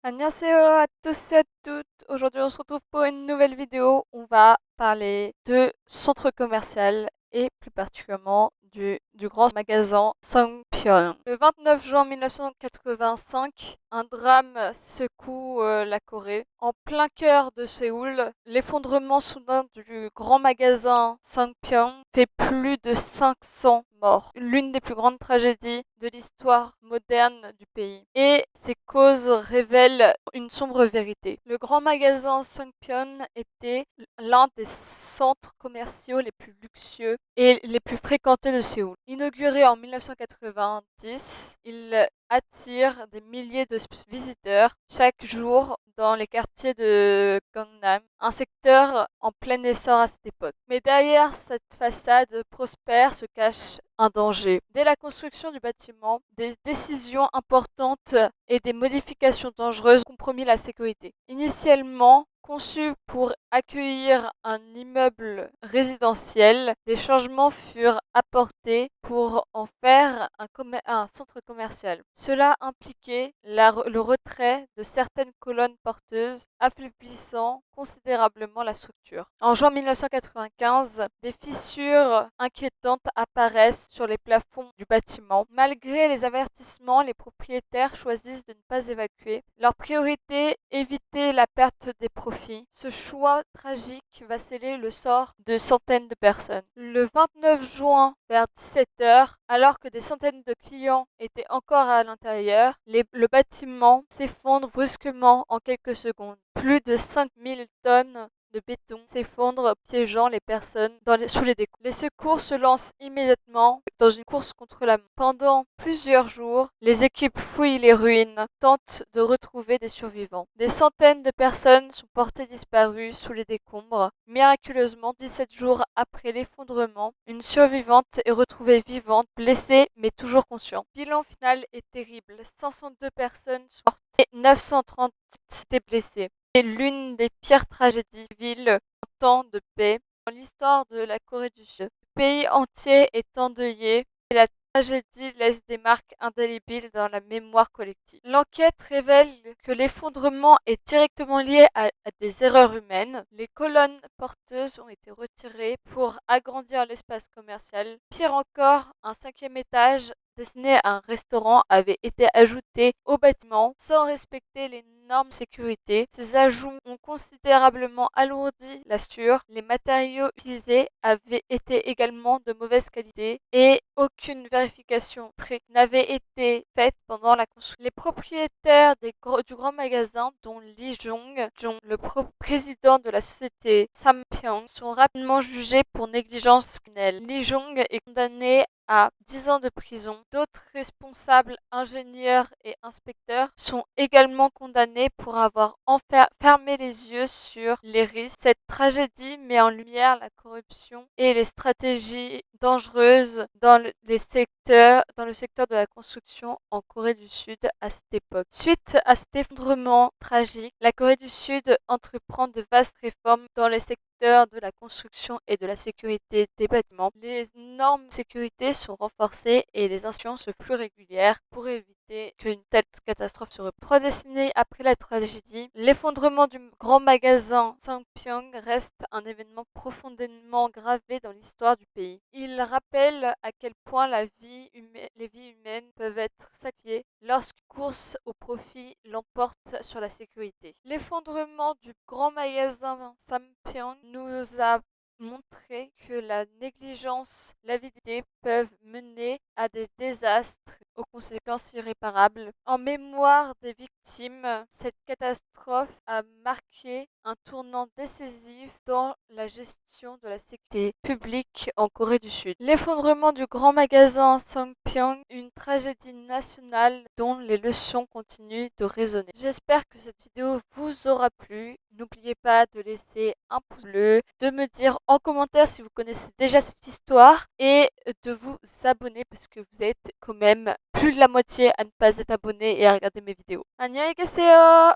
Annyeonghaseyo à tous et à toutes. Aujourd'hui, on se retrouve pour une nouvelle vidéo. On va parler de centre commercial et plus particulièrement du grand magasin Songpyeong. Le 29 juin 1985, un drame secoue la Corée. En plein cœur de Séoul, l'effondrement soudain du grand magasin Songpyeong fait plus de 500 morts. L'une des plus grandes tragédies de l'histoire moderne du pays. Et ces causes révèlent une sombre vérité. Le grand magasin Songpyeong était l'un des centres commerciaux les plus luxueux et les plus fréquentés de Séoul. Inauguré en 1990, il attire des milliers de visiteurs chaque jour dans les quartiers de Gangnam, un secteur en plein essor à cette époque. Mais derrière cette façade prospère se cache un danger. Dès la construction du bâtiment, des décisions importantes et des modifications dangereuses ont compromis la sécurité. Initialement conçu pour accueillir un immeuble résidentiel, des changements furent apportés pour en faire un centre commercial. Cela impliquait le retrait de certaines colonnes porteuses, affaiblissant considérablement la structure. En juin 1995, des fissures inquiétantes apparaissent sur les plafonds du bâtiment. Malgré les avertissements, les propriétaires choisissent de ne pas évacuer. Leur priorité, éviter la perte des profits. Ce choix tragique va sceller le sort de centaines de personnes. Le 29 juin, vers 17h, alors que des centaines de clients étaient encore à l'intérieur, le bâtiment s'effondre brusquement en quelques secondes. Plus de 5000 tonnes de béton s'effondrent, piégeant les personnes sous les décombres. Les secours se lancent immédiatement dans une course contre la mort. Pendant plusieurs jours, les équipes fouillent les ruines, tentent de retrouver des survivants. Des centaines de personnes sont portées disparues sous les décombres. Miraculeusement, 17 jours après l'effondrement, une survivante est retrouvée vivante, blessée mais toujours consciente. Le bilan final est terrible. 502 personnes sont mortes et 930 étaient blessées. C'est l'une des pires tragédies civiles en temps de paix dans l'histoire de la Corée du Sud. Le pays entier est endeuillé et la tragédie laisse des marques indélébiles dans la mémoire collective. L'enquête révèle que l'effondrement est directement lié à des erreurs humaines. Les colonnes porteuses ont été retirées pour agrandir l'espace commercial. Pire encore, un cinquième étage destiné à un restaurant avait été ajouté au bâtiment sans respecter les normes de sécurité. Ces ajouts ont considérablement alourdi la structure. Les matériaux utilisés avaient été également de mauvaise qualité et aucune vérification stricte n'avait été faite pendant la construction. Les propriétaires du grand magasin, dont Lee Jong, le président de la société Sampyeong, sont rapidement jugés pour négligence criminelle. Lee Jong est condamné à 10 ans de prison. D'autres responsables, ingénieurs et inspecteurs sont également condamnés pour avoir fermé les yeux sur les risques. Cette tragédie met en lumière la corruption et les stratégies dangereuses dans le secteur de la construction en Corée du Sud à cette époque. Suite à cet effondrement tragique, la Corée du Sud entreprend de vastes réformes dans les secteurs de la construction et de la sécurité des bâtiments. Les normes de sécurité sont renforcées et les inspections sont plus régulières pour éviter qu'une telle catastrophe se reproduise. 3 décennies après la tragédie, l'effondrement du grand magasin Songpyeong reste un événement profondément gravé dans l'histoire du pays. Il rappelle à quel point les vies humaines peuvent être sacrifiées lorsqu'une course au profit l'emporte sur la sécurité. L'effondrement du grand magasin Songpyeong nous a montré que la négligence, l'avidité peuvent mener à des désastres aux conséquences irréparables. En mémoire des victimes, cette catastrophe a marqué un tournant décisif dans la gestion de la sécurité publique en Corée du Sud. L'effondrement du grand magasin Songpyeong, une tragédie nationale dont les leçons continuent de résonner. J'espère que cette vidéo vous aura plu. N'oubliez pas de laisser un pouce bleu, de me dire en commentaire si vous connaissez déjà cette histoire et de vous abonner parce que vous êtes quand même plus de la moitié à ne pas être abonné et à regarder mes vidéos. 안녕히 계세요!